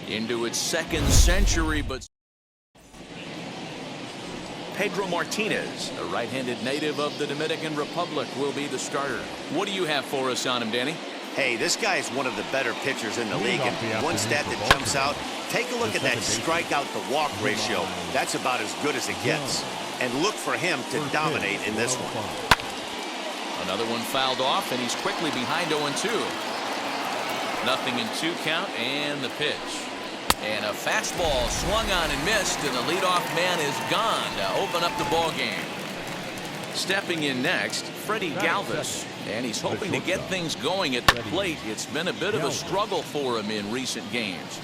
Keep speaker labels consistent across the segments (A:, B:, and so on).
A: into its second century, but Pedro Martinez, a right-handed native of the Dominican Republic, will be the starter. What do you have for us on him, Danny?
B: Hey, this guy is one of the better pitchers in the league, and one stat that jumps out, take a look at that strikeout to walk ratio. That's about as good as it gets. And look for him to dominate in this one.
A: Another one fouled off, and he's quickly behind 0-2. Nothing in 2 count, and the pitch. And a fastball swung on and missed, and the leadoff man is gone to open up the ball game. Stepping in next, Freddie Galvis, and he's hoping to get things going at the plate. It's been a bit of a struggle for him in recent games.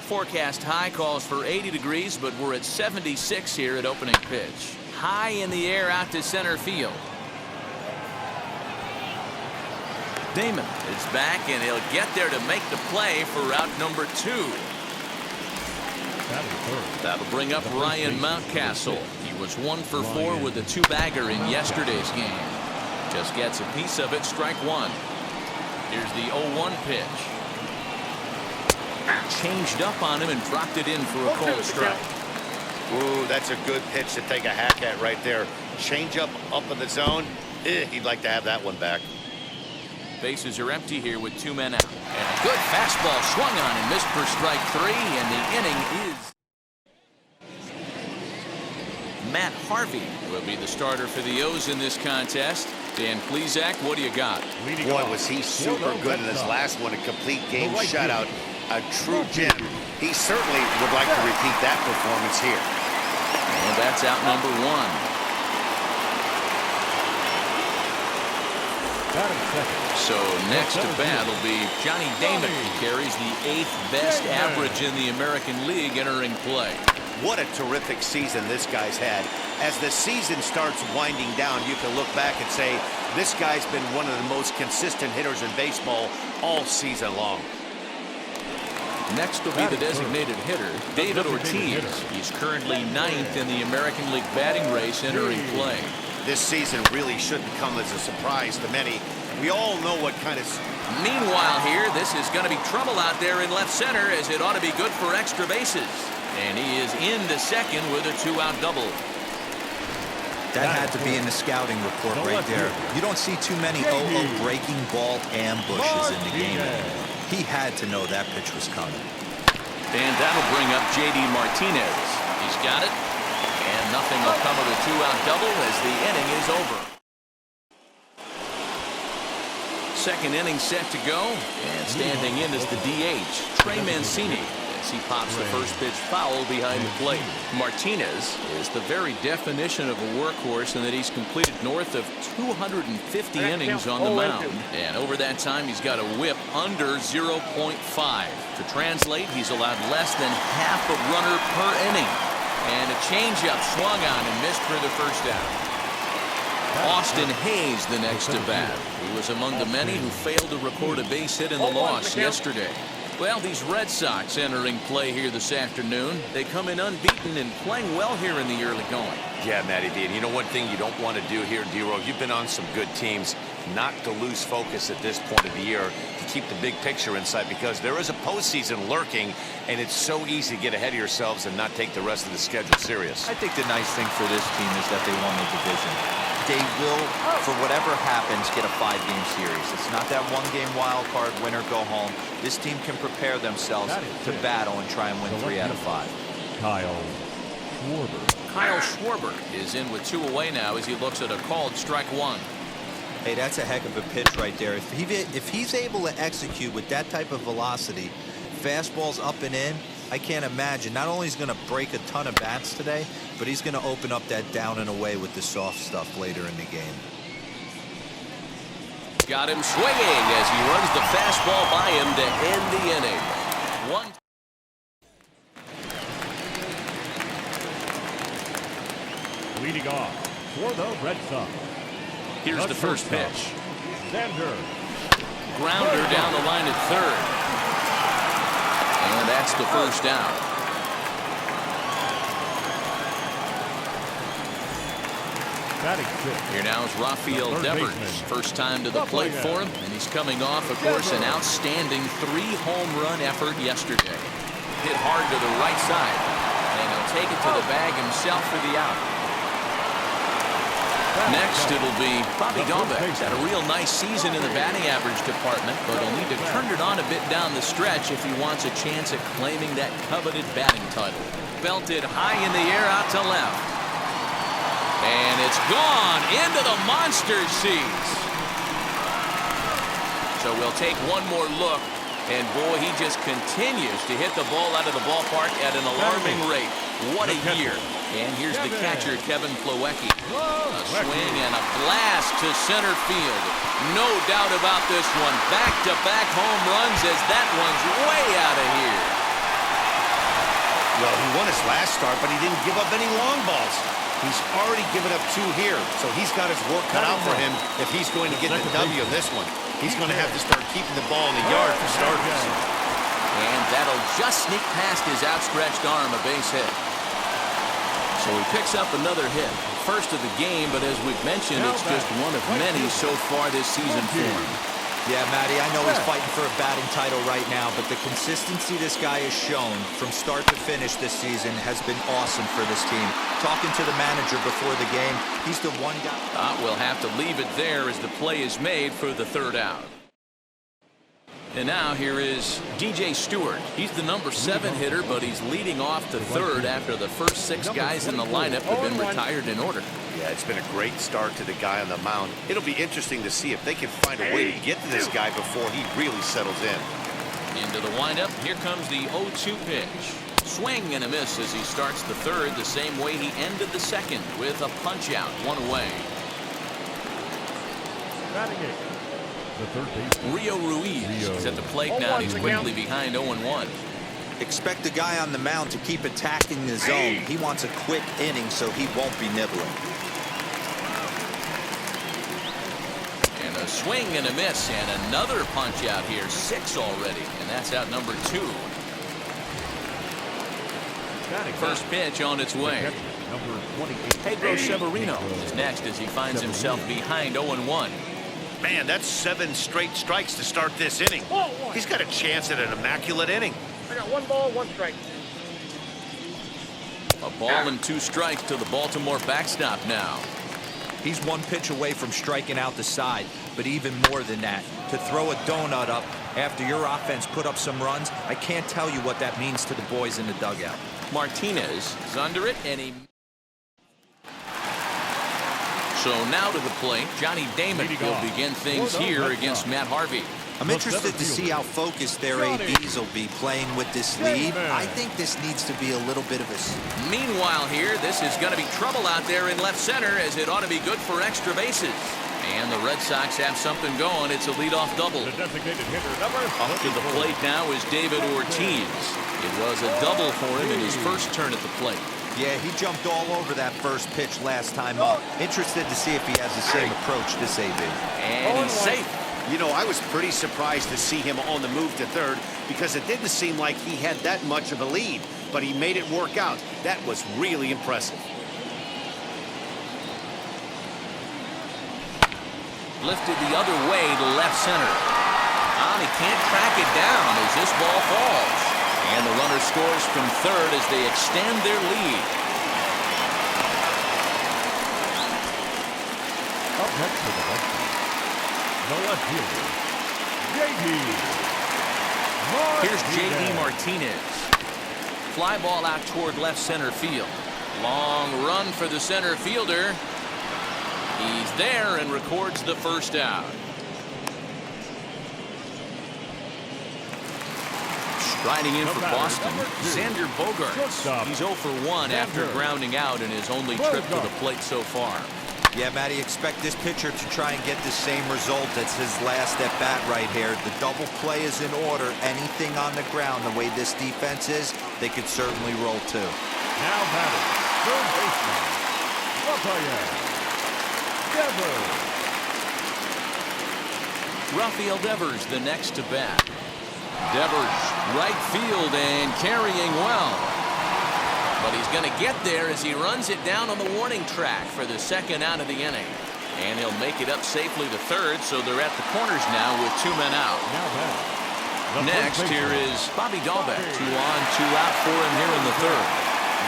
A: Forecast high calls for 80 degrees, but we're at 76 here at opening pitch. High in the air out to center field. Damon is back, and he'll get there to make the play for route number 2. That'll bring up Ryan Mountcastle. He was 1 for 4 with a 2-bagger in yesterday's game. Just gets a piece of it, strike 1. Here's the 0-1 pitch. Changed up on him and dropped it in for a cold strike.
B: Ooh, that's a good pitch to take a hack at right there. Change up in the zone. He'd like to have that one back.
A: Bases are empty here with 2 men out. And a good fastball swung on and missed for strike 3, and the inning is. Matt Harvey will be the starter for the O's in this contest. Dan Plesac, what do you got?
B: Boy, was he super good in his last one, a complete game shutout. A true gem. He certainly would like to repeat that performance here.
A: And that's out number 1. So next to bat will be Johnny Damon. He carries the 8th best average in the American League entering play.
B: What a terrific season this guy's had. As the season starts winding down, you can look back and say this guy's been one of the most consistent hitters in baseball all season long.
A: Next will be the designated hitter, David Ortiz. He's currently 9th in the American League batting race entering play.
B: This season really shouldn't come as a surprise to many. We all know what kind of...
A: Meanwhile here, this is going to be trouble out there in left center, as it ought to be good for extra bases. And he is into second with a 2-out double.
C: That had to be in the scouting report right there. You don't see too many 0-0 breaking ball ambushes in the game anymore. He had to know that pitch was coming.
A: And that'll bring up J.D. Martinez. He's got it. And nothing will come of the 2-out double as the inning is over. Second inning set to go. And standing in is the DH, Trey Mancini, as he pops the first pitch foul behind the plate. Martinez is the very definition of a workhorse in that he's completed north of 250 innings on the mound. And over that time, he's got a whip under 0.5. To translate, he's allowed less than half a runner per inning. And a changeup swung on and missed for the first out. Austin Hayes the next to bat. He was among the many who failed to record a base hit in the loss yesterday. Well, these Red Sox entering play here this afternoon. They come in unbeaten and playing well here in the early going.
B: Yeah, Matty D. And you know one thing you don't want to do here, D-Row, you've been on some good teams, not to lose focus at this point of the year, to keep the big picture in sight, because there is a postseason lurking, and it's so easy to get ahead of yourselves and not take the rest of the schedule serious.
C: I think the nice thing for this team is that they won the division. They will, for whatever happens, get a 5-game series. It's not that 1-game wild card, win or go home. This team can prepare themselves to battle and try and win 3 out of 5.
D: Kyle Schwarber.
A: Kyle Schwarber is in with 2 away now as he looks at a called strike 1.
C: Hey, that's a heck of a pitch right there. If he's able to execute with that type of velocity, fastballs up and in, I can't imagine. Not only is he going to break a ton of bats today, but he's going to open up that down and away with the soft stuff later in the game.
A: Got him swinging as he runs the fastball by him to end the inning. 1.
D: Leading off for the Red Sox.
A: Here's the first pitch.
D: Xander.
A: Grounder down the line at third. And that's the first down. Here now is Rafael Devers. First time to the plate for him, and he's coming off, of course, an outstanding 3-home run effort yesterday. hit hard to the right side. And he'll take it to the bag himself for the out. Next, it'll be Bobby Dalbec. Had a real nice season in the batting average department, but he'll need to turn it on a bit down the stretch if he wants a chance at claiming that coveted batting title. Belted high in the air out to left. And it's gone into the monster seats. So we'll take one more look. And boy, he just continues to hit the ball out of the ballpark at an alarming rate. What a year. And here's the catcher, Kevin Plawecki. A swing and a blast to center field. No doubt about this one. Back-to-back home runs as that one's way out of here.
B: Well, he won his last start, but he didn't give up any long balls. He's already given up 2 here, so he's got his work cut out for him if he's going to get the W in this one. He's going to have to start keeping the ball in the yard for starters.
A: And that'll just sneak past his outstretched arm, a base hit. So he picks up another hit. First of the game, but as we've mentioned, it's just one of many so far this season for him.
C: Yeah, Matty, I know he's fighting for a batting title right now, but the consistency this guy has shown from start to finish this season has been awesome for this team. Talking to the manager before the game, he's the one guy.
A: We'll have to leave it there as the play is made for the third out. And now here is DJ Stewart. He's the number 7 hitter, but he's leading off the third after the first 6 guys in the lineup have been retired in order.
B: Yeah, it's been a great start to the guy on the mound. It'll be interesting to see if they can find a way to get to this guy before he really settles in.
A: Into the windup. Here comes the 0-2 pitch. Swing and a miss as he starts the third the same way he ended the second with a punch out, 1 away.
D: The third baseman,
A: Rio Ruiz is at the plate now. He's quickly behind 0-1.
C: Expect the guy on the mound to keep attacking the zone. He wants a quick inning so he won't be nibbling.
A: And a swing and a miss and another punch out here. 6 already, and that's out number 2. First pitch on its way. Pedro Severino is next as he finds himself behind 0-1.
B: Man, that's 7 straight strikes to start this inning. He's got a chance at an immaculate inning.
E: I got 1 ball, 1 strike.
A: A ball and 2 strikes to the Baltimore backstop now.
C: He's 1 pitch away from striking out the side, but even more than that, to throw a donut up after your offense put up some runs, I can't tell you what that means to the boys in the dugout.
A: Martinez is under it, and he... So now to the plate, Johnny Damon will begin things here against Matt Harvey.
C: I'm interested to see how focused their ADs will be playing with this lead. I think this needs to be a little bit of a...
A: Meanwhile here, this is going to be trouble out there in left center, as it ought to be good for extra bases. And the Red Sox have something going. It's a leadoff double.
D: The designated hitter, number
A: Up to the plate now is David Ortiz. It was a double for him in his first turn at the plate.
C: Yeah, he jumped all over that first pitch last time up. Interested to see if he has the same approach this AB.
A: And he's safe.
B: You know, I was pretty surprised to see him on the move to third because it didn't seem like he had that much of a lead, but he made it work out. That was really impressive.
A: Lifted the other way to left center. He can't track it down as this ball falls. And the runner scores from third as they extend their lead.
D: up next to the left field. The left fielder, J.D.
A: Here's J.D. Martinez. Fly ball out toward left center field. Long run for the center fielder. He's there and records the first out. Striding in for Boston, Xander Bogaerts. He's 0 for 1 after grounding out in his only trip to the plate so far.
C: Yeah, Matty, expect this pitcher to try and get the same result as his last at bat right here. The double play is in order. Anything on the ground, the way this defense is, they could certainly roll too.
D: Now batting, third baseman,
A: Rafael Devers the next to bat. Devers right field and carrying well. But he's going to get there as he runs it down on the warning track for the second out of the inning. And he'll make it up safely to third, so they're at the corners now with 2 men out.
D: Now batting,
A: Next, here is Bobby Dahlbeck. 2 on, 2 out for him here in the third.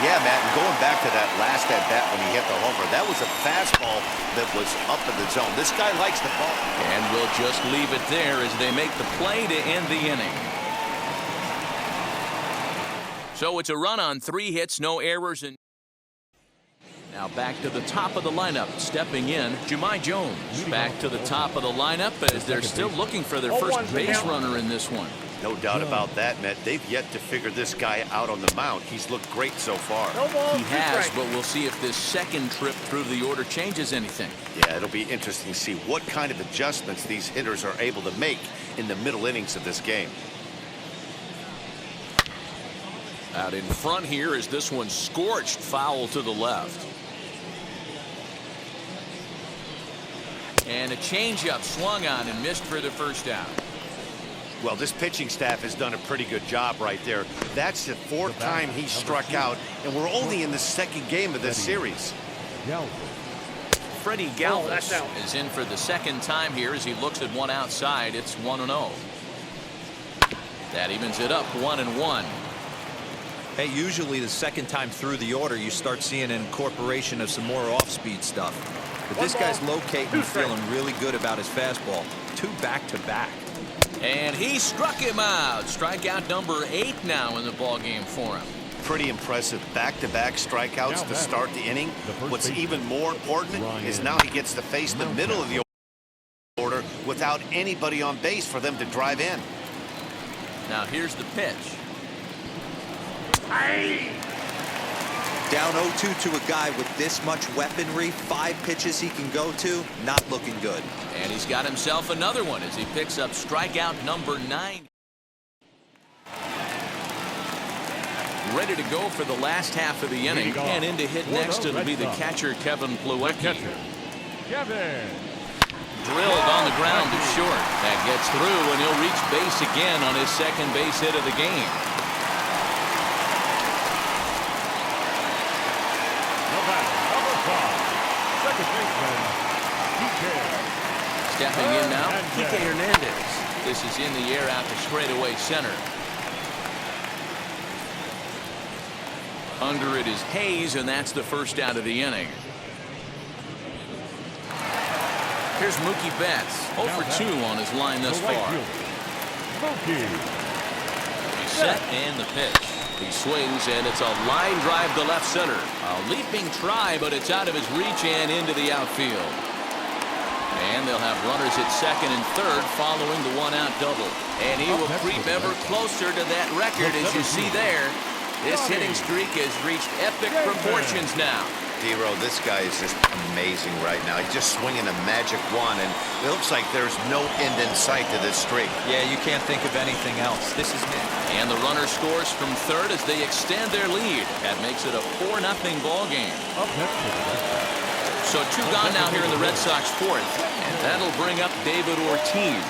B: Yeah, Matt, and going back to that last at-bat when he hit the homer, that was a fastball that was up in the zone. This guy likes the ball.
A: And we'll just leave it there as they make the play to end the inning. So it's a run on 3 hits, no errors. And now back to the top of the lineup. Stepping in, Jahmai Jones. Back to the top of the lineup as they're still looking for their first base runner in this one.
B: No doubt about that, Matt. They've yet to figure this guy out on the mound. He's looked great so far.
A: He has, but we'll see if this second trip through the order changes anything.
B: Yeah, it'll be interesting to see what kind of adjustments these hitters are able to make in the middle innings of this game.
A: Out in front here is this one scorched foul to the left. And a changeup swung on and missed for the first out.
B: Well, this pitching staff has done a pretty good job right there. That's the 4th time he struck out, and we're only in the 2nd game of this series.
A: Freddie Galvis is in for the 2nd time here as he looks at one outside. It's 1-0. That evens it up 1-1.
C: Hey, usually the 2nd time through the order, you start seeing an incorporation of some more off-speed stuff. But this guy's locating and feeling really good about his fastball. 2 back-to-back.
A: And he struck him out. Strikeout number 8 now in the ballgame for him.
B: Pretty impressive back-to-back strikeouts to start the inning. What's even more important is now he gets to face the middle of the order without anybody on base for them to drive in.
A: Now here's the pitch.
C: Down 0-2 to a guy with this much weaponry, 5 pitches he can go to, not looking good.
A: And he's got himself another one as he picks up strikeout number 9. Ready to go for the last half of the inning. And in to hit next, it'll be the catcher, Kevin Plawecki. Drilled on the ground to short. That gets through, and he'll reach base again on his 2nd base hit of the game. Stepping in now, Kike Hernandez. This is in the air out to straightaway center. Under it is Hayes, and that's the first out of the inning. Here's Mookie Betts, 0 for 2 on his line thus far. He's set and the pitch. He swings, and it's a line drive to left center. A leaping try, but it's out of his reach and into the outfield. And they'll have runners at 2nd and 3rd following the 1-out double. And he will creep ever closer to that record, as you see there. This hitting streak has reached epic proportions now.
B: D-Row, this guy is just amazing right now. He's just swinging a magic wand, and it looks like there's no end in sight to this streak.
C: Yeah, you can't think of anything else. This is it.
A: And the runner scores from 3rd as they extend their lead. That makes it a 4-0 ball game. So 2 gone now here in the Red Sox 4th, and that'll bring up David Ortiz.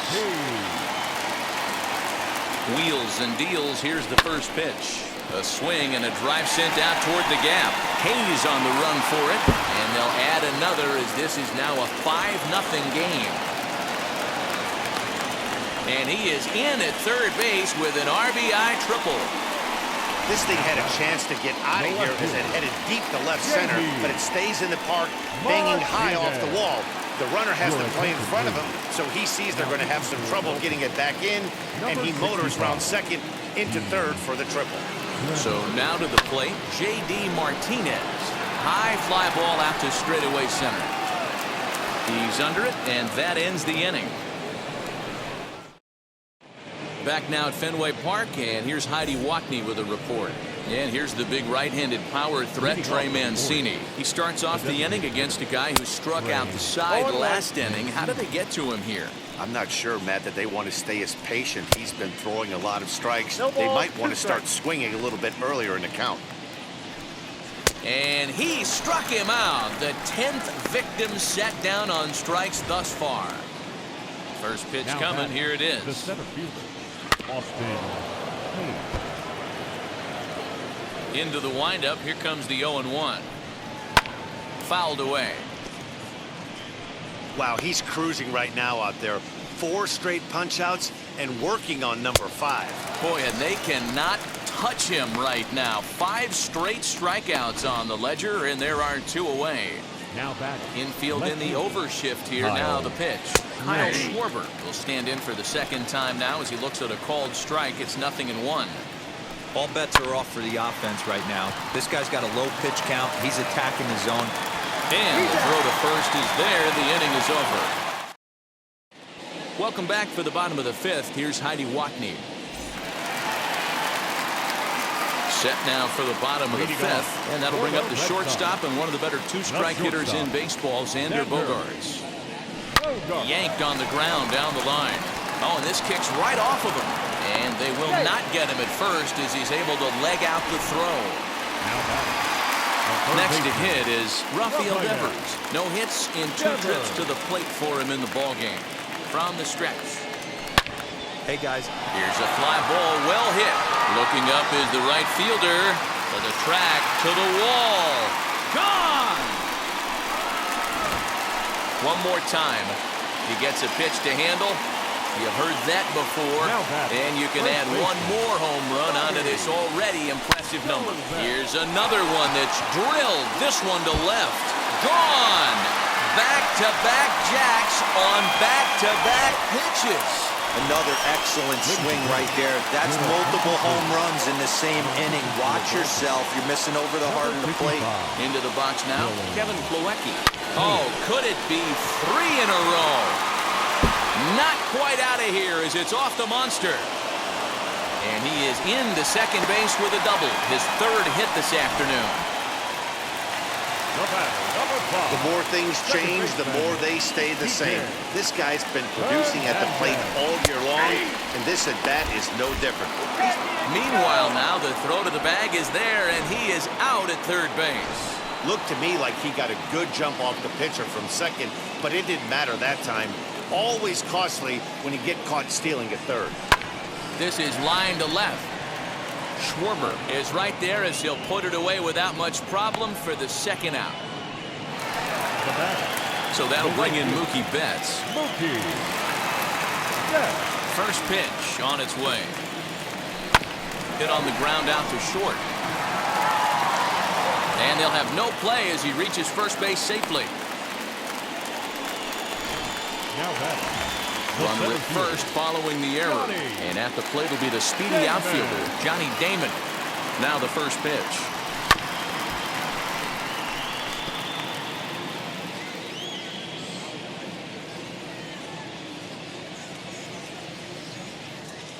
A: Wheels and deals. Here's the first pitch. A swing and a drive sent out toward the gap. Hayes on the run for it, and they'll add another as this is now a 5-0 game. And he is in at 3rd base with an RBI triple.
B: This thing had a chance to get out of here as it headed deep to left center, but it stays in the park, banging high off the wall. The runner has to play in front of him, so he sees they're going to have some trouble getting it back in, and he motors around 2nd into 3rd for the triple.
A: So now to the plate, J.D. Martinez. High fly ball out to straightaway center. He's under it, and that ends the inning. Back now at Fenway Park, and here's Heidi Watney with a report. And here's the big right-handed power threat, Trey Mancini. He starts off the inning against a guy who struck out the side last inning. How did they get to him here?
B: I'm not sure, Matt, that they want to stay as patient. He's been throwing a lot of strikes. They might want to start swinging a little bit earlier in the count.
A: And he struck him out. The 10th victim set down on strikes thus far. First pitch coming. Here it is.
D: The center fielder, Austin Hayes.
A: Into the windup. Here comes the 0-1. Fouled away.
B: Wow, he's cruising right now out there. 4 straight punch outs. and working on number 5.
A: Boy, and they cannot touch him right now. 5 straight strikeouts on the ledger, and there are 2 away.
D: Now back.
A: Infield in the overshift here. Now the pitch. Kyle Schwarber will stand in for the second time now as he looks at a called strike. It's 0-1.
C: All bets are off for the offense right now. This guy's got a low pitch count. He's attacking the zone.
A: And the throw to first is there. The inning is over. Welcome back for the bottom of the 5th. Here's Heidi Watney. Set now for the bottom of the 5th, and that'll bring up the shortstop and one of the better 2-strike hitters in baseball, Xander Bogaerts. Yanked on the ground down the line. Oh, and this kicks right off of him. And they will not get him at first as he's able to leg out the throw. Next to hit is Rafael Devers. No hits in 2 trips to the plate for him in the ballgame. From the stretch.
C: Hey, guys.
A: Here's a fly ball, well hit. Looking up is the right fielder. To the track, to the wall. Gone! One more time. He gets a pitch to handle. You've heard that before. And you can add one more home run onto this already impressive number. Here's another one that's drilled. This one to left. Gone! Back-to-back jacks on back-to-back pitches.
C: Another excellent swing right there. That's multiple home runs in the same inning. Watch yourself. You're missing over the heart of the plate.
A: Into the box now, Kevin Plawecki. Oh, could it be 3 in a row? Not quite out of here as it's off the monster. And he is into second base with a double. His 3rd hit this afternoon.
B: The more things change, the more they stay the same. This guy's been producing at the plate all year long, and this at-bat is no different.
A: Meanwhile now, the throw to the bag is there, and he is out at 3rd base.
B: Looked to me like he got a good jump off the pitcher from second, but it didn't matter that time. Always costly when you get caught stealing at 3rd. This is line to left. Schwarber is right there as he'll put it away without much problem for the 2nd out. So that'll bring in Mookie Betts. First pitch on its way. Hit on the ground out to short. And they'll have no play as he reaches first base safely. Runner at first following the error. And at the plate will be the speedy outfielder, Johnny Damon. Now the first pitch.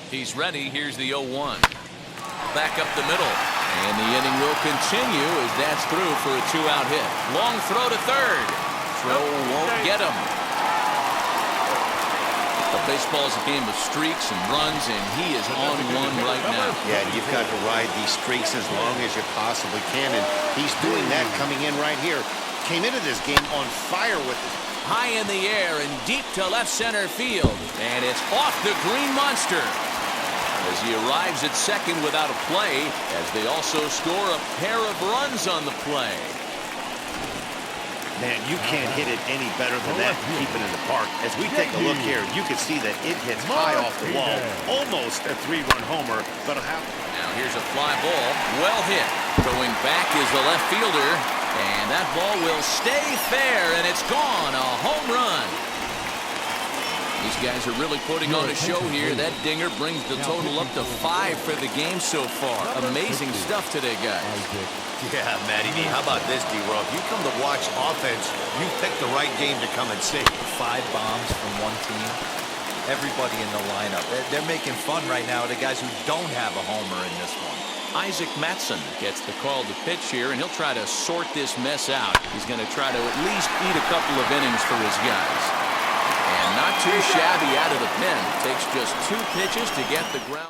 B: He's ready. Here's the 0-1. Back up the middle. And the inning will continue as that's through for a 2-out hit. Long throw to 3rd. Throw won't get him. Baseball's a game of streaks and runs, and he is on one right now. Yeah, you've got to ride these streaks as long as you possibly can, and he's doing that coming in right here. Came into this game on fire with it.
A: High in the air and deep to left center field, and it's off the green monster. As he arrives at second without a play, as they also score a pair of runs on the play.
B: Man, you can't hit it any better than that and keep it in the park. As we take a look here, you can see that it hits high off the wall. Almost a 3-run homer, but
A: now here's a fly ball. Well hit. Going back is the left fielder. And that ball will stay fair, and it's gone. A home run. These guys are really putting on a show here. That dinger brings the total up to 5 for the game so far. Amazing stuff today, guys.
B: yeah, Matty B, how about this, D-Roll? If you come to watch offense, you picked the right game to come and see.
C: 5 bombs from one team. Everybody in the lineup. They're making fun right now of the guys who don't have a homer in this one.
A: Isaac Matson gets the call to pitch here, and he'll try to sort this mess out. He's going to try to at least eat a couple of innings for his guys. And not too shabby out of the pen. Takes just 2 pitches to get the ground.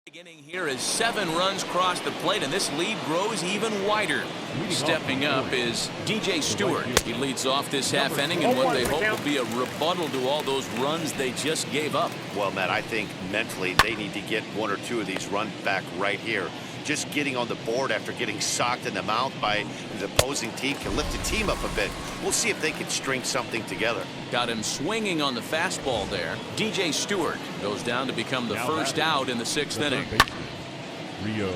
A: Beginning here as 7 runs cross the plate, and this lead grows even wider. Stepping up is DJ Stewart. He leads off this half inning in what they hope will be a rebuttal to all those runs they just gave up.
B: Well, Matt, I think mentally they need to get 1 or 2 of these runs back right here. just getting on the board after getting socked in the mouth by the opposing team can lift the team up a bit. We'll see if they can string something together.
A: Got him swinging on the fastball there. DJ Stewart goes down to become the first out in the 6th inning.
D: Rio.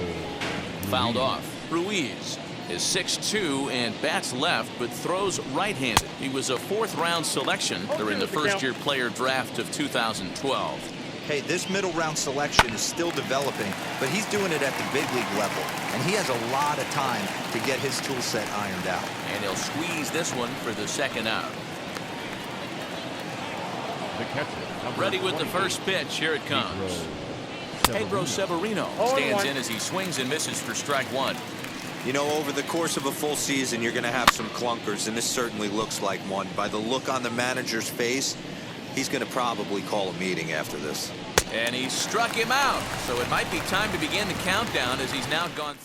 A: Fouled off. Ruiz is 6'2" and bats left, but throws right-handed. He was a 4th-round selection during the first-year player draft of 2012.
C: Hey, this middle-round selection is still developing, but he's doing it at the big league level, and he has a lot of time to get his tool set ironed out.
A: And he'll squeeze this one for the 2nd out.
D: The catcher.
A: Ready with the first pitch. Here it comes. Pedro Severino stands in as he swings and misses for strike 1.
C: You know, over the course of a full season, you're going to have some clunkers, and this certainly looks like one. By the look on the manager's face, he's going to probably call a meeting after this.
A: And he struck him out, so it might be time to begin the countdown as he's now gone.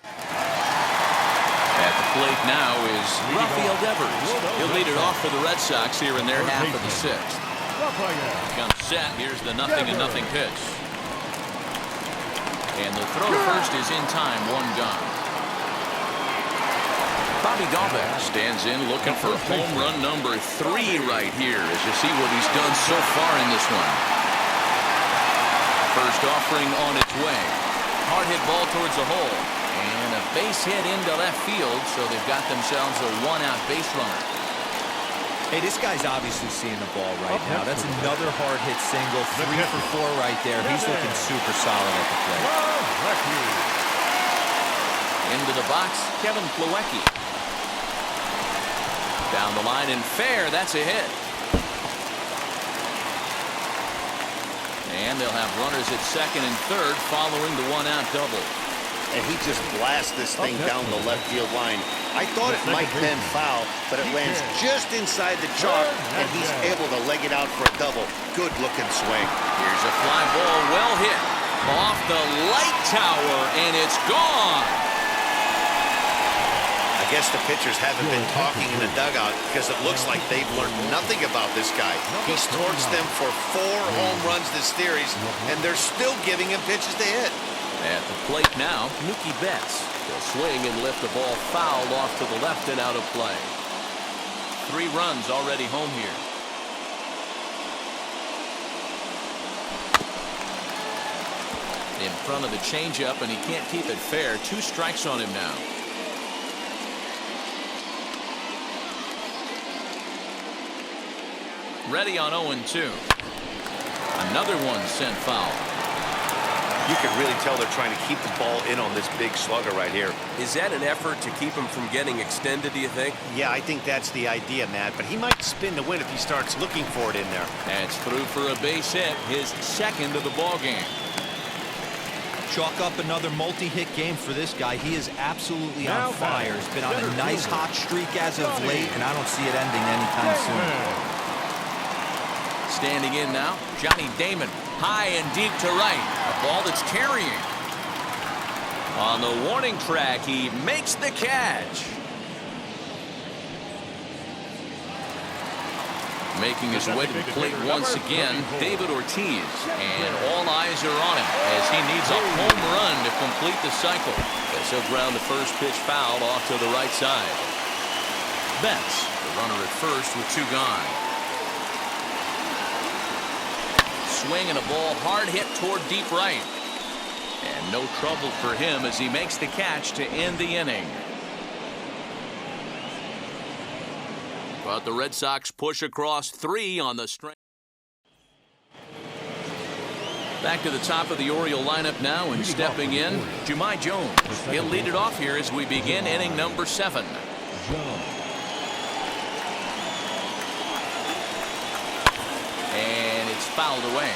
A: At the plate now is Rafael Devers. He'll lead it off for the Red Sox here in their half of the 6th. Comes set. Here's the 0-0 pitch. And the throw to first is in time. 1 gone. Bobby Dalbec stands in looking for home run number 3 right here as you see what he's done so far in this one. First offering on its way. Hard hit ball towards the hole. And a base hit into left field, so they've got themselves a 1-out base runner.
C: Hey, this guy's obviously seeing the ball right now. That's another hard hit single. 3 for 4 right there. He's looking super solid at the plate.
A: Into the box, Kevin Plawecki. Down the line and fair. That's a hit. And they'll have runners at 2nd and 3rd following the 1-out double.
B: And he just blasts this thing down the left field line. I thought it might bend foul, but it lands just inside the chalk, and he's able to leg it out for a double. Good-looking swing.
A: Here's a fly ball, well hit. Off the light tower, and it's gone.
B: I guess the pitchers haven't been talking in the dugout because it looks like they've learned nothing about this guy. He's torched them for 4 home runs this series, and they're still giving him pitches to hit.
A: At the plate now, Mookie Betts. He'll swing and lift the ball fouled off to the left and out of play. 3 runs already home here. In front of the changeup, and he can't keep it fair. 2 strikes on him now. Ready on 0-2. Another one sent foul.
B: You can really tell they're trying to keep the ball in on this big slugger right here.
E: Is that an effort to keep him from getting extended, do you think?
B: Yeah, I think that's the idea, Matt. But he might spin the win if he starts looking for it in there.
A: That's through for a base hit, his 2nd of the ball game.
C: Chalk up another multi-hit game for this guy. He is absolutely on fire. He's been on a nice hot streak as of late, and I don't see it ending anytime soon.
A: Standing in now, Johnny Damon, high and deep to right. A ball that's carrying. On the warning track, he makes the catch. Making his way to the plate once again, David Ortiz. And all eyes are on him as he needs a home run to complete the cycle. As he'll ground the first pitch foul off to the right side. Betts, the runner at first with 2 gone. Swing and a ball hard hit toward deep right. And no trouble for him as he makes the catch to end the inning. But the Red Sox push across 3 on the string. Back to the top of the Oriole lineup now, and stepping in, Jumai Jones. He'll lead it off here as we begin inning number 7. And it's fouled away.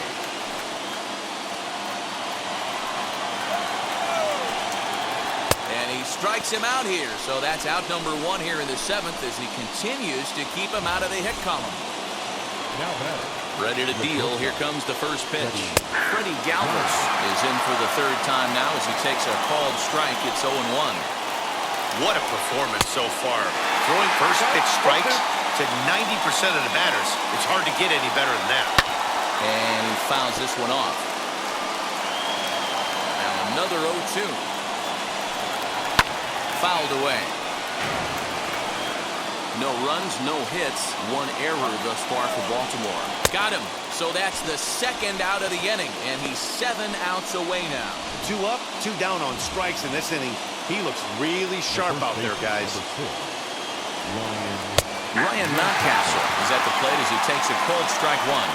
A: And he strikes him out here. So that's out number 1 here in the 7th as he continues to keep him out of the hit column. Ready to deal. Here comes the first pitch. Freddie Galvis is in for the 3rd time now as he takes a called strike. It's 0-1.
B: What a performance so far. Throwing first pitch strikes to 90% of the batters. It's hard to get any better than that.
A: And he fouls this one off. Now Another 0-2. Fouled away. No runs, no hits, one error thus far for Baltimore. Got him. So that's the second out of the inning, and he's 7 outs away now.
B: 2 up, 2 down on strikes in this inning. He looks really sharp out there, guys.
A: Ryan Mountcastle is at the plate as he takes a cold strike one.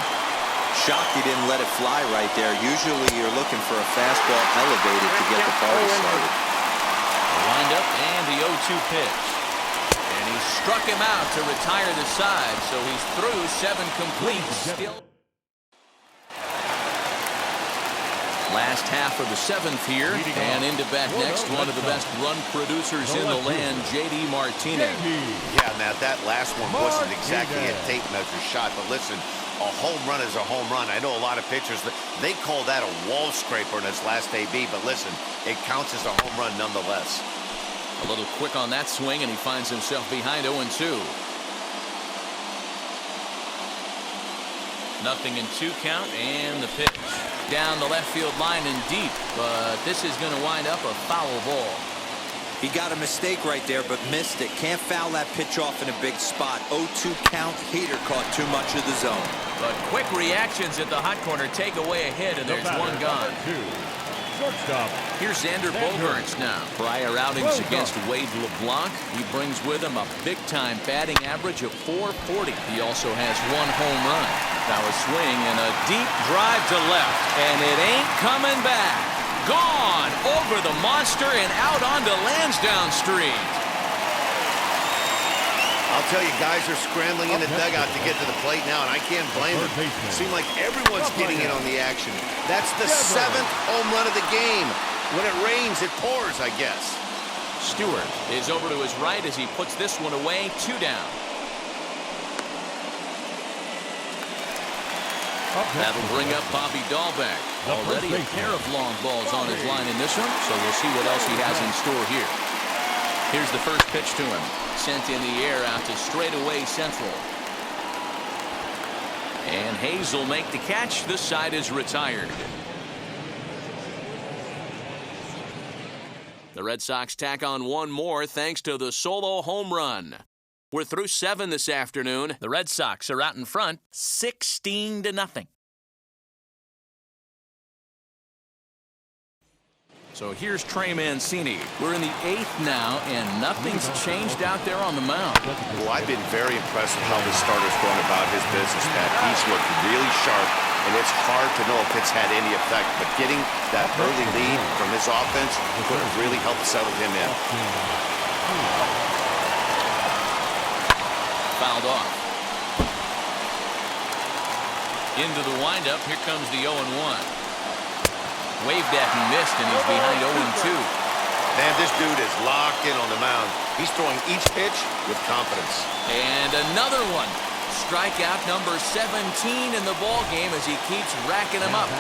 C: Shocked he didn't let it fly right there. Usually you're looking for a fastball elevated to get the party started.
A: Lined up and the 0-2 pitch. And he struck him out to retire the side, so he's through 7 complete. Still last half of the 7th here, and into bat next, one of the best run producers in the land, J.D. Martinez.
B: Yeah, Matt, that last one wasn't exactly a tape measure shot, but listen, a home run is a home run. I know a lot of pitchers, they call that a wall scraper in his last AB, but listen, it counts as a home run nonetheless.
A: A little quick on that swing, and he finds himself behind 0-2. Nothing in 2 count, and the pitch. Down the left field line and deep, but this is going to wind up a foul ball.
C: He got a mistake right there, but missed it. Can't foul that pitch off in a big spot. 0-2 count. Hader caught too much of the zone.
A: But quick reactions at the hot corner take away a hit, and there's one gone.
D: Shortstop.
A: Here's Xander Bogaerts now. Prior outings against Wade LeBlanc. He brings with him a big-time batting average of .440. He also has 1 home run. Now a swing and a deep drive to left, and it ain't coming back. Gone over the monster and out onto Lansdowne Street.
B: I'll tell you, guys are scrambling in the dugout to get to the plate now, and I can't blame them. Seems like everyone's getting in on the action. That's the 7th home run of the game. When it rains, it pours, I guess.
A: Stewart is over to his right as he puts this one away. 2 down. That'll bring up Bobby Dahlbeck. Already a pair of long balls on his line in this one, so we'll see what else he has in store here. Here's the first pitch to him. Sent in the air out to straightaway central. And Hayes will make the catch. This side is retired. The Red Sox tack on 1 more thanks to the solo home run. We're through 7 this afternoon. The Red Sox are out in front 16-0. So here's Trey Mancini. We're in the 8th now, and nothing's changed out there on the mound.
B: Well, I've been very impressed with how this starter's going about his business, Matt. He's looked really sharp, and it's hard to know if it's had any effect. But getting that early lead from his offense could have really helped settle him in.
A: Fouled off. Into the windup. Here comes the 0-1. Waved at and missed, and he's behind 0-2.
B: Man, this dude is locked in on the mound. He's throwing each pitch with confidence.
A: And another one. Strikeout number 17 in the ball game as he keeps racking them up.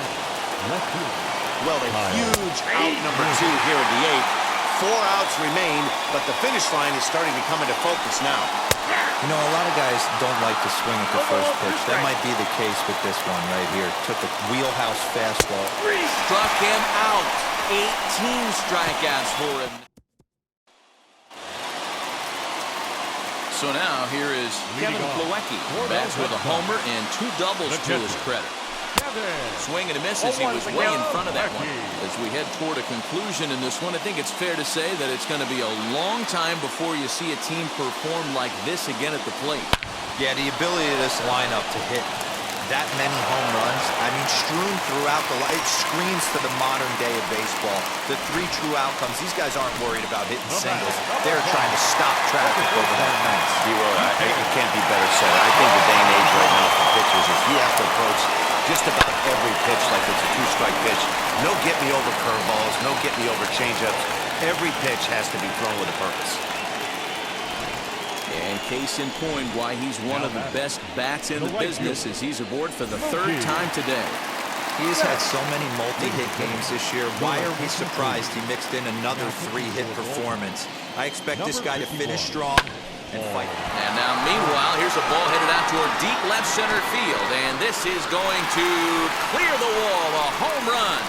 B: Well, a huge out number 2 here in the 8th. 4 outs remain, but the finish line is starting to come into focus now.
C: You know, a lot of guys don't like to swing at the first pitch. That might be the case with this one right here. Took a wheelhouse fastball.
A: Struck him out. 18 strikeouts for him. So now here is Kevin Plawecki. Bats with a homer and 2 doubles to his credit. Swing and a miss as he was way in front of that one. As we head toward a conclusion in this one, I think it's fair to say that it's going to be a long time before you see a team perform like this again at the plate.
C: Yeah, the ability of this lineup to hit that many home runs, I mean, strewn throughout the line, it screams to the modern day of baseball. The 3 true outcomes, these guys aren't worried about hitting singles. They're trying to stop traffic over that fence.
B: It can't be better said. I think the day and age right now for pitchers is you have to approach just about every pitch like it's a 2-strike pitch. No get me over curveballs, no get me over changeups. Every pitch has to be thrown with a purpose.
A: And case in point why he's one of the best bats in the business as he's aboard for the 3rd time today.
C: He has had so many multi-hit games this year. Why are we surprised he mixed in another 3-hit performance? I expect this guy to finish strong and fight.
A: And now, meanwhile, here's a ball headed out toward deep left center field, and this is going to clear the wall, a home run.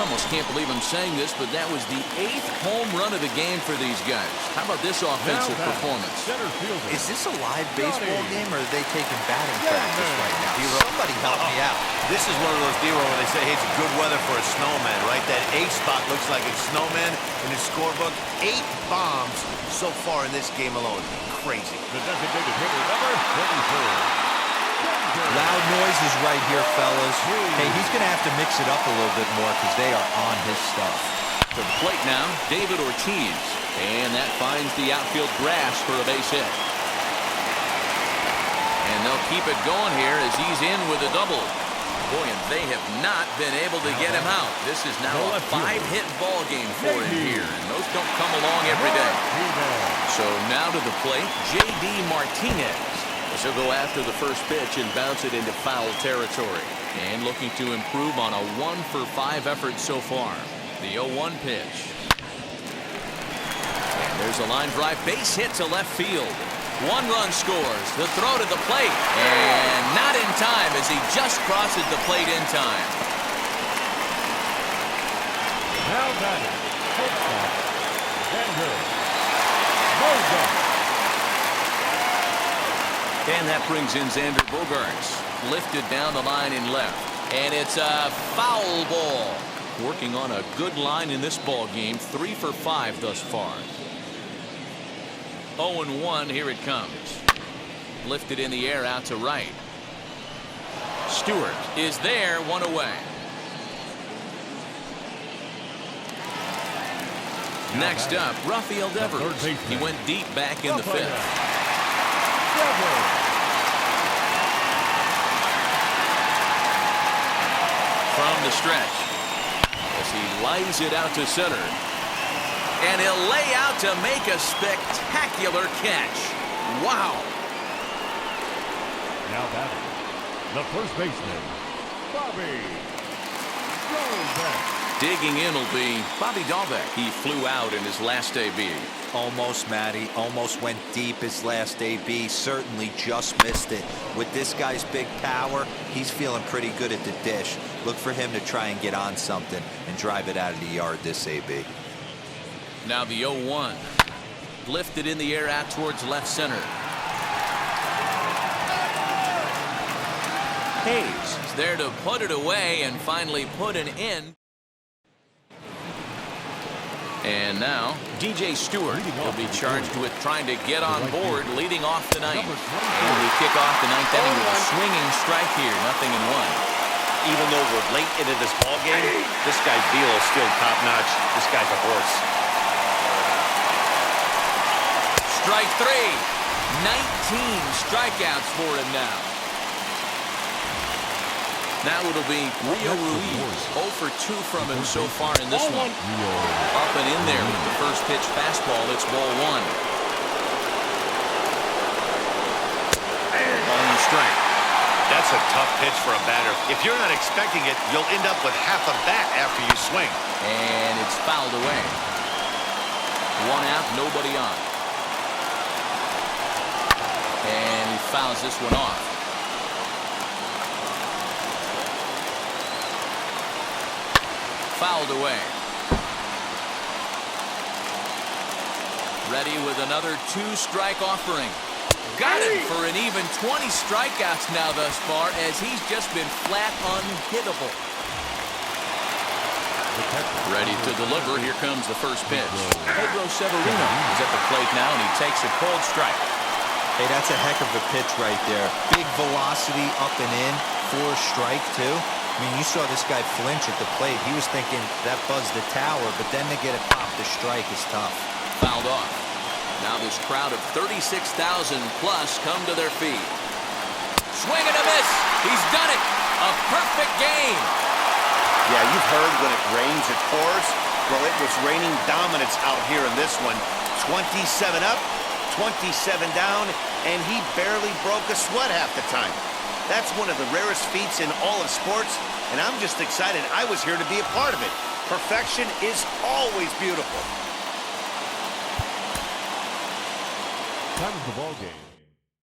A: Almost can't believe I'm saying this, but that was the 8th home run of the game for these guys. How about this offensive performance?
C: Is this a live baseball game, or are they taking batting practice right now? Somebody help me out.
B: This is one of those, D-Roll, when they say, hey, it's good weather for a snowman, right? That A spot looks like it's snowman in the scorebook. 8 bombs so far in this game alone. Crazy.
D: The designated hitter, number 24.
C: Loud noises right here, fellas. Hey, he's going to have to mix it up a little bit more because they are on his stuff.
A: To the plate now, David Ortiz. And that finds the outfield grass for a base hit. And they'll keep it going here as he's in with a double. Boy, and they have not been able to get him out. This is now a 5-hit ball game for him here. And those don't come along every day. So now to the plate, J.D. Martinez. This will go after the first pitch and bounce it into foul territory. And looking to improve on a 1-for-5 effort so far. The 0-1 pitch. And there's a line drive base hit to left field. 1 run scores. The throw to the plate. And not in time as he just crosses the plate in time.
D: Now batting, shortstop, Xander Bogaerts.
A: And that brings in Xander Bogaerts. Lifted down the line in left. And it's a foul ball. Working on a good line in this ball game. 3 for 5 thus far. 0-1, here it comes. Lifted in the air out to right. Stewart is there, 1 away. Next up, Rafael Devers. He went deep back in the 5th. From the stretch, as he lies it out to center. And he'll lay out to make a spectacular catch. Wow.
D: Now batting, the first baseman, Bobby Dalbec.
A: Digging in will be Bobby Dalbec. He flew out in his last AB.
C: Almost, Matty. Almost went deep his last AB. Certainly just missed it. With this guy's big power, he's feeling pretty good at the dish. Look for him to try and get on something and drive it out of the yard this AB.
A: Now the 0-1. Lifted in the air out towards left center. Hayes is there to put it away and finally put an end. And now DJ Stewart will be charged with trying to get on board, leading off the ninth. And we kick off the 9th inning with a swinging strike here, 0-1.
B: Even though we're late into this ball game, this guy's deal is still top-notch. This guy's a horse.
A: Strike 3. 19 strikeouts for him now. Now it'll be Rio Ruiz. 0 for 2 from him so far in this one. Up and in there with the first pitch fastball. It's ball 1. On the strike.
B: That's a tough pitch for a batter. If you're not expecting it, you'll end up with half a bat after you swing.
A: And it's fouled away. 1 out, nobody on. And he fouls this one off. Fouled away. Ready with another 2-strike offering. Got him for an even 20 strikeouts now thus far, as he's just been flat unhittable. Ready to deliver. Here comes the first pitch. Pedro is at the plate now, and he takes a cold strike.
C: Hey, that's a heck of a pitch right there. Big velocity up and in for a strike, too. I mean, you saw this guy flinch at the plate. He was thinking that buzzed the tower, but then to get it popped the strike is tough.
A: Fouled off. Now this crowd of 36,000 plus come to their feet. Swing and a miss. He's done it. A perfect game.
B: Yeah, you've heard when it rains, it pours. Well, it was raining dominance out here in this one. 27 up, 27 down, and he barely broke a sweat half the time. That's one of the rarest feats in all of sports, and I'm just excited I was here to be a part of it. Perfection is always beautiful.
D: Time of the ball game.